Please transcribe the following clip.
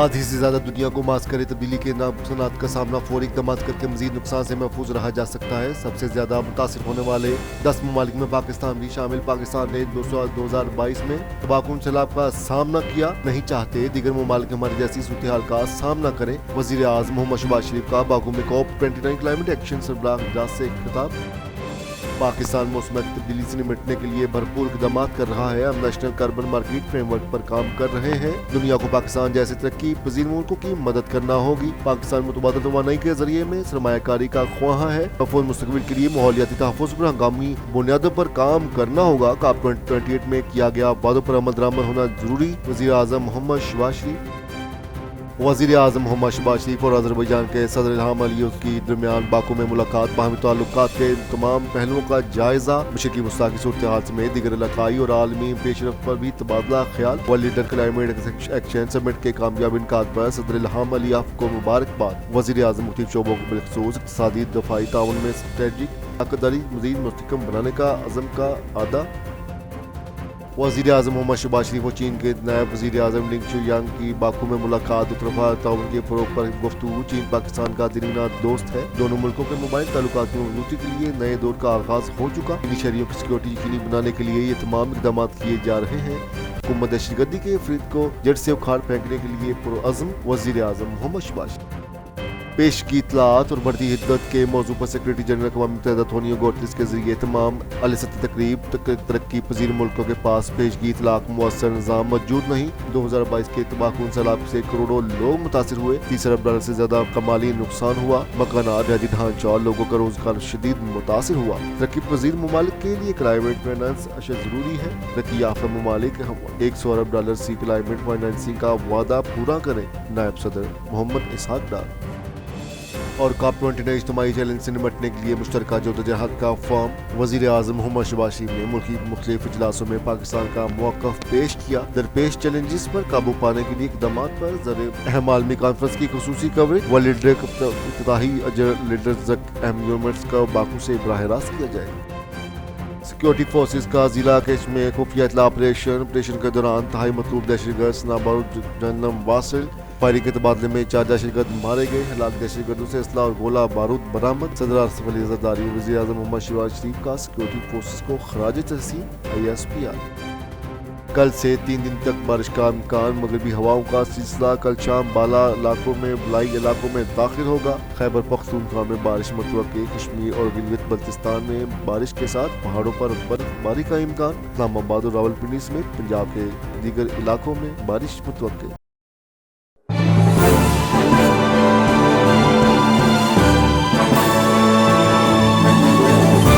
آدھی سے زیادہ دنیا کو معسکر تبدیلی کے نقصانات کا سامنا فوری اقدامات کر کے مزید نقصان سے محفوظ رہا جا سکتا ہے۔ سب سے زیادہ متاثر ہونے والے 10 ممالک میں پاکستان بھی شامل۔ پاکستان نے 2022 میں تباہ سیلاب کا سامنا کیا نہیں چاہتے دیگر ممالک ہماری جیسی صورتحال کا سامنا کریں۔ وزیر اعظم محمد شہباز شریف کا باکو میں COP29 کلائمیٹ ایکشن سربراہ اجلاس سے خطاب۔ پاکستان موسمیاتی تبدیلی سے نمٹنے کے لیے بھرپور اقدامات کر رہا ہے۔ ہم national carbon market framework پر کام کر رہے ہیں۔ دنیا کو پاکستان جیسے ترقی پذیر ملکوں کی مدد کرنا ہوگی۔ پاکستان متبادل توانائی کے ذریعے میں سرمایہ کاری کا خواہاں ہے۔ محفوظ مستقبل کے لیے ماحولیاتی تحفظ پر ہنگامی بنیادوں پر کام کرنا ہوگا۔ COP28 میں کیا گیا وعدوں پر عمل درآمد ہونا ضروری۔ وزیر اعظم محمد شہباز شریف اور آذربائیجان کے صدر الہام علیوف کی درمیان باکو میں ملاقات۔ باہمی تعلقات کے تمام پہلوؤں کا جائزہ۔ مشرقی وسطی کی صورتحال سمیت دیگر علاقائی اور عالمی پیش رفت پر بھی تبادلہ خیال۔ World leader climate action summit کے کامیاب انعقاد پر صدر الہام علیوف کو مبارکباد۔ وزیر اعظم مختلف شعبوں کو بالخصوص اقتصادی دفاعی تعاون میں اسٹریٹجک طاقتداری مزید مستحکم بنانے کا عزم کا اعادہ۔ وزیر اعظم محمد شہباز شریف اور چین کے نائب وزیر اعظم لنگ شویانگ کی باکو میں ملاقات۔ دو طرفہ تعاون کے فروغ پر گفتگو۔ چین پاکستان کا دیرینہ دوست ہے۔ دونوں ملکوں کے مابین تعلقات کی مضبوطی کے لیے نئے دور کا آغاز ہو چکا۔ چینی شہریوں کی سیکورٹی یقینی بنانے کے لیے یہ تمام اقدامات کیے جا رہے ہیں۔ حکومت دہشت گردی کے فرید کو جڑ سے اکھاڑ پھینکنے کے لیے پرعزم۔ وزیر اعظم محمد شہباز شریف پیش کی اطلاعات اور بڑھتی حدت کے موضوع پر سیکریٹری جنرل اقوام متحدہ انٹونیو گوٹریس کے ذریعے تمام اعلی سطحی تقریب ترقی پذیر ملکوں کے پاس پیشگی اطلاع مؤثر نظام موجود نہیں۔ 2022 کے تباہ کن سیلاب سے کروڑوں لوگ متاثر ہوئے۔ $30 ارب سے زیادہ کا مالی نقصان ہوا۔ مکانات، بنیادی ڈھانچہ اور لوگوں کا روزگار شدید متاثر ہوا۔ ترقی پذیر ممالک کے لیے کلائمیٹ فائنانس اشد ضروری ہے۔ ترقی یافتہ ممالک $100 ارب سے کلائمیٹ فائنانسنگ کا وعدہ پورا کریں۔ نائب صدر محمد اسحاق ڈار اور COP29 اجتماعی چیلنج سے نمٹنے کے لیے مشترکہ جدوجہد کا فارم۔ وزیر اعظم محمد شہباز شریف نے ملکی مختلف اجلاسوں میں پاکستان کا موقف پیش کیا۔ درپیش چیلنجز پر قابو پانے کے لیے اقدامات پر زیر اہم عالمی کانفرنس کی خصوصی کوریج۔ ورلڈ لیڈر افتتاحی لیڈرز اہم یونٹس کا باکو سے براہ راست کیا جائے گا۔ سیکورٹی فورسز کا ضلع کیچ میں خفیہ اطلاع آپریشن کے دوران انتہائی مطلوب دہشت گرد سنا بارود جہنم واصل۔ فائرنگ کے تبادلے میں 4 دہشت گرد مارے گئے۔ ہلاک دہشت گردوں سے اسلحہ اور گولہ بارود برآمد۔ صدر آصف علی زرداری اور وزیر اعظم محمد شہباز شریف کا سیکورٹی فورسز کو خراج تحسین۔ ISPR کل سے 3 دن تک بارش کا امکان۔ مغربی ہواؤں کا سلسلہ کل شام بالائی علاقوں میں داخل ہوگا۔ خیبر پختونخوا میں بارش متوقع۔ کشمیر اور گلگت بلتستان میں بارش کے ساتھ پہاڑوں پر برف باری کا امکان۔ اسلام آباد اور راولپنڈی سمیت پنجاب کے دیگر علاقوں میں بارش متوقع۔